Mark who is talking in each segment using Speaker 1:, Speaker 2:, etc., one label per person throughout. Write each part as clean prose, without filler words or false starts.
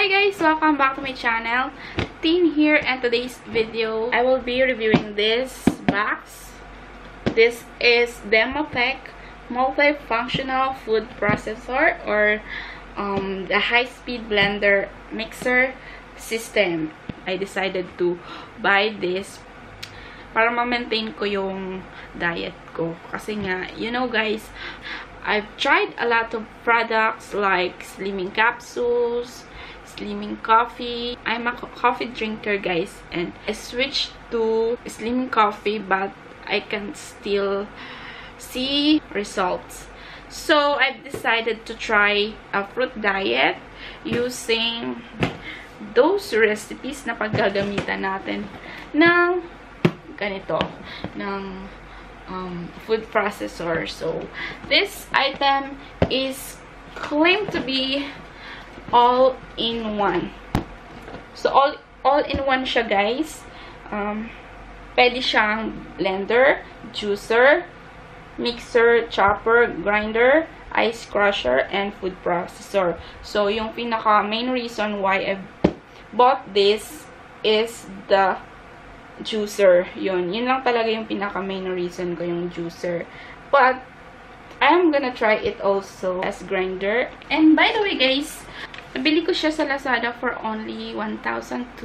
Speaker 1: Hi guys! Welcome back to my channel. Tin here, and today's video, I will be reviewing this box. This is Demotech Multi-Functional Food Processor, or the high-speed blender mixer system. I decided to buy this para ma-maintain ko yung diet ko. Kasi nga, you know guys, I've tried a lot of products like slimming capsules, slimming coffee. I'm a coffee drinker guys, and I switched to slimming coffee, but I can still see results. So I've decided to try a fruit diet using those recipes na paggagamitan natin ng ganito, ng food processor. So this item is claimed to be all-in-one. So all-in-one siya guys. Pwede siyang blender, juicer, mixer, chopper, grinder, ice crusher, and food processor. So yung pinaka main reason why I bought this is the juicer. Yun lang talaga yung pinaka main reason ko, yung juicer. But I'm gonna try it also as grinder. And by the way guys, nabili ko siya sa Lazada for only 1,299.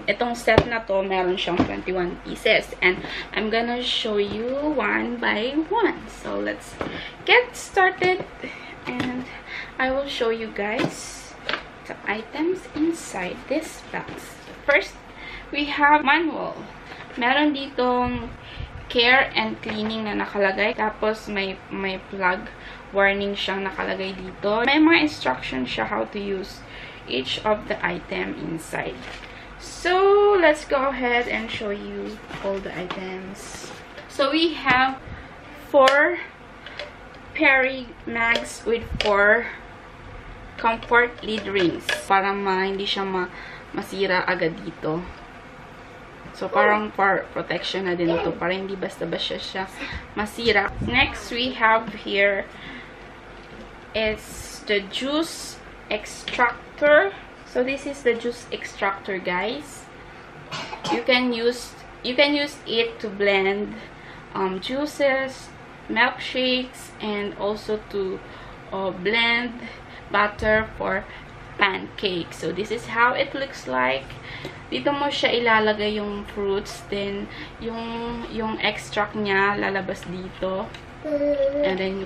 Speaker 1: Itong set na to, meron siyang 21 pieces. And I'm gonna show you one by one. So let's get started. And I will show you guys the items inside this box. First, we have manual. Meron ditong care and cleaning na nakalagay. Tapos may plug warning siyang nakalagay dito. May mga instructions siya how to use each of the item inside. So let's go ahead and show you all the items. So we have 4 Perry mags with 4 comfort lid rings para hindi siya masira agad dito. So, parang for protection na din ito. Para hindi basta-basta siya masira. Next, we have here is the juice extractor. So, this is the juice extractor, guys. You can use it to blend juices, milkshakes, and also to blend butter for pancakes. So, this is how it looks like. Dito mo siya ilalagay yung fruits, then yung extract niya lalabas dito. And then you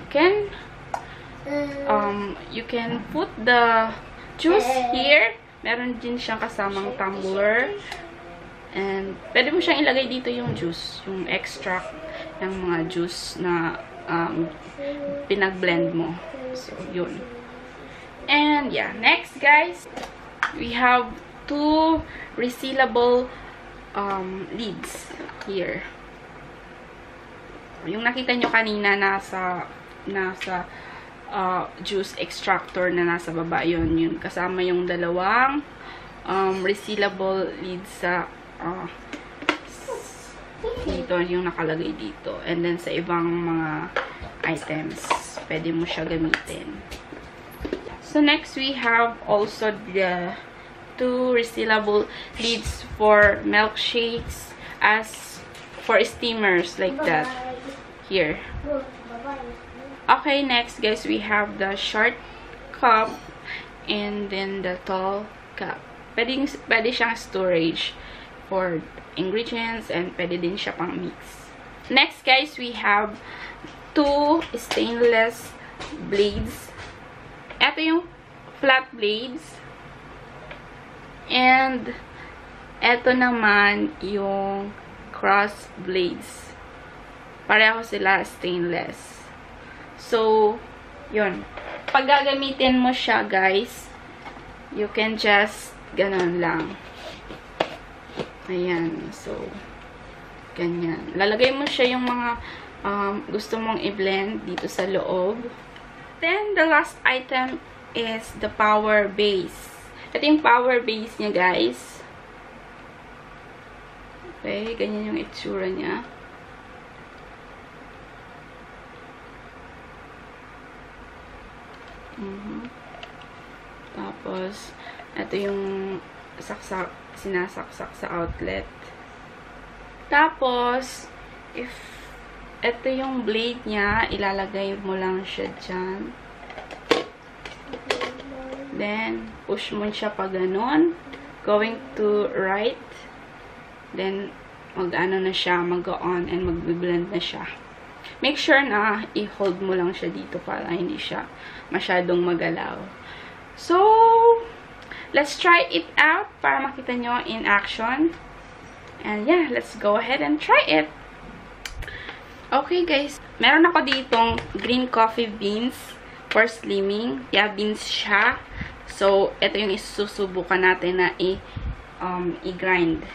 Speaker 1: can put the juice here. Meron din siyang kasamang tumbler. And pwede mo siyang ilagay dito yung juice, yung extract ng mga juice na pinag-blend mo. So, yun. And yeah, next guys, we have 2 resealable lids here. Yung nakita nyo kanina nasa juice extractor na nasa baba, yun kasama yung dalawang resealable lids sa dito, yung nakalagay dito. And then sa ibang mga items, pwede mo siya gamitin. So next, we have also the 2 resealable lids for milkshakes, as for steamers like that here. Okay, next guys, we have the short cup and then the tall cup. Pwede siyang storage for ingredients, and pwede din siya pang mix. Next guys, we have 2 stainless blades. Ito yung flat blades. And eto naman yung cross blades. Pareho sila stainless. So, yun. Pag gagamitin mo siya, guys, you can just ganun lang. Ayan. So, ganyan. Lalagay mo siya yung mga gusto mong i-blend dito sa loob. Then, the last item is the power base. Ito yung power base niya, guys. Okay, ganyan yung itsura niya. Tapos, Tapos, ito yung sinasaksak sa outlet. Tapos, if ito yung blade niya, ilalagay mo lang siya dyan. Then, push mo siya pa ganon. Going to right. Then, mag-ano na siya, mag-on and mag-blend na siya. Make sure na i-hold mo lang siya dito para hindi siya masyadong magalaw. So, let's try it out para makita nyo in action. And yeah, let's go ahead and try it. Okay guys, meron ako ditong green coffee beans for slimming. Yeah, beans siya. So, ito yung isusubukan natin na i-grind.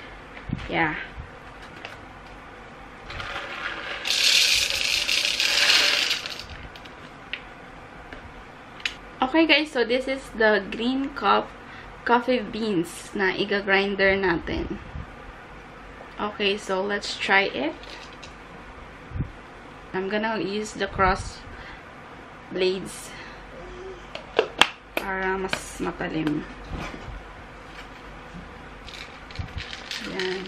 Speaker 1: Yeah. Okay guys, so this is the green coffee beans na iga-grinder natin. Okay, so let's try it. I'm gonna use the cross blades para mas matalim. Yan.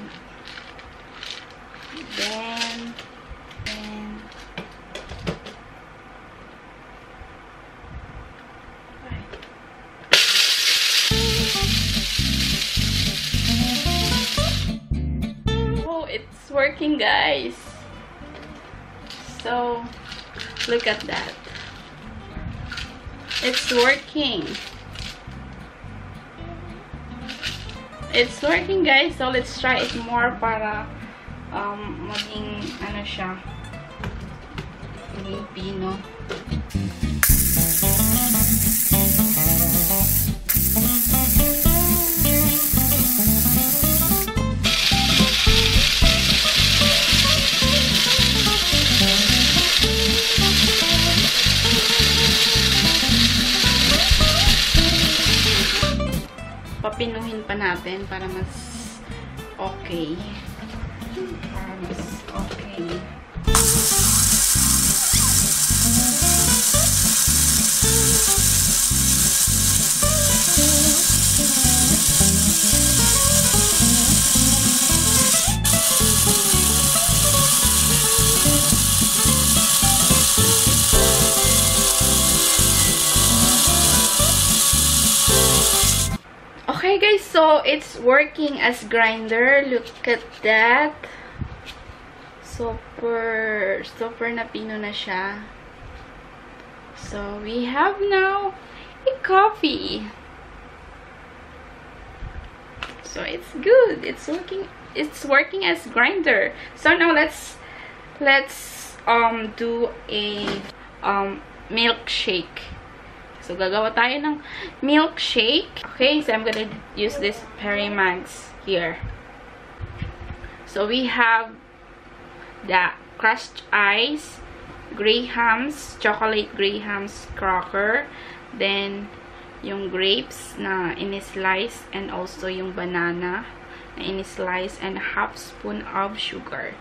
Speaker 1: Then oh, it's working, guys. So, look at that. It's working. It's working, guys. So, let's try it more para maging ano siya, Filipino. Papinuhin pa natin para mas okay. Para mas okay. Okay guys, so it's working as grinder. Look at that. Super napino na siya. So we have now a coffee. So it's good. It's working as grinder. So now let's do a milkshake. So, gagawa tayo ng milkshake. Okay, so I'm gonna use this Max here. So, we have the crushed ice, Graham's, chocolate Graham's cracker, then yung grapes na in-slice, and also yung banana na in-slice, and half spoon of sugar.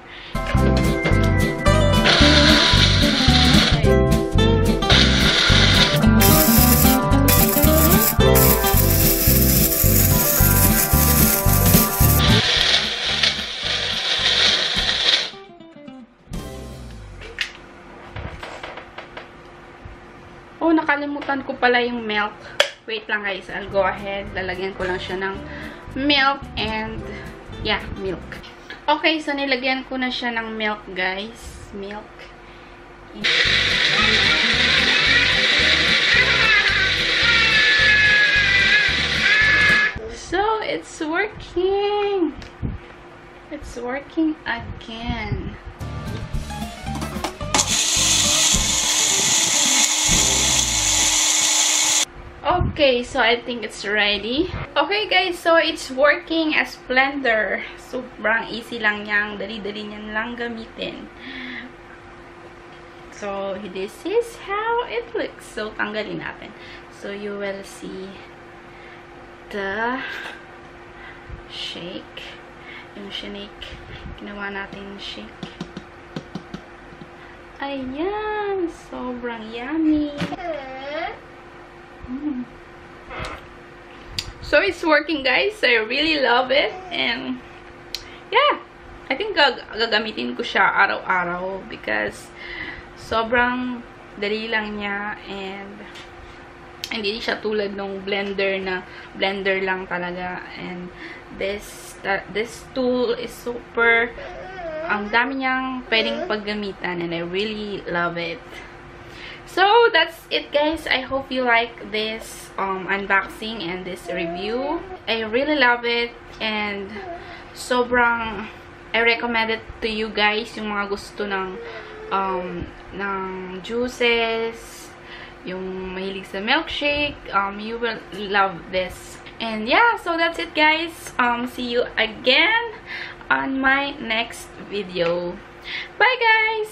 Speaker 1: Oh, nakalimutan ko pala yung milk. Wait lang guys, I'll go ahead. Lalagyan ko lang siya ng milk and, yeah, milk. Okay, so nilagyan ko na siya ng milk guys. Milk. So, it's working. It's working again. Okay, so I think it's ready. Okay guys, so it's working as blender. Sobrang easy lang yang, dali-dali niyan lang gamitin. So this is how it looks. So tanggalin natin. So you will see the shake. Yung shake. Ginawa natin yung shake. Ayan, sobrang yummy. So it's working, guys. I really love it. And yeah, I think gagamitin ko siya araw-araw because sobrang dali lang niya and hindi siya tulad nung blender na blender lang talaga. And this tool is super, ang dami niyang pwedeng paggamitan and I really love it. So that's it, guys. I hope you like this unboxing and this review. I really love it and sobrang I recommend it to you guys, yung mga gusto ng juices, yung mahilig sa milkshake. You will love this. And yeah, so that's it, guys. See you again on my next video. Bye, guys.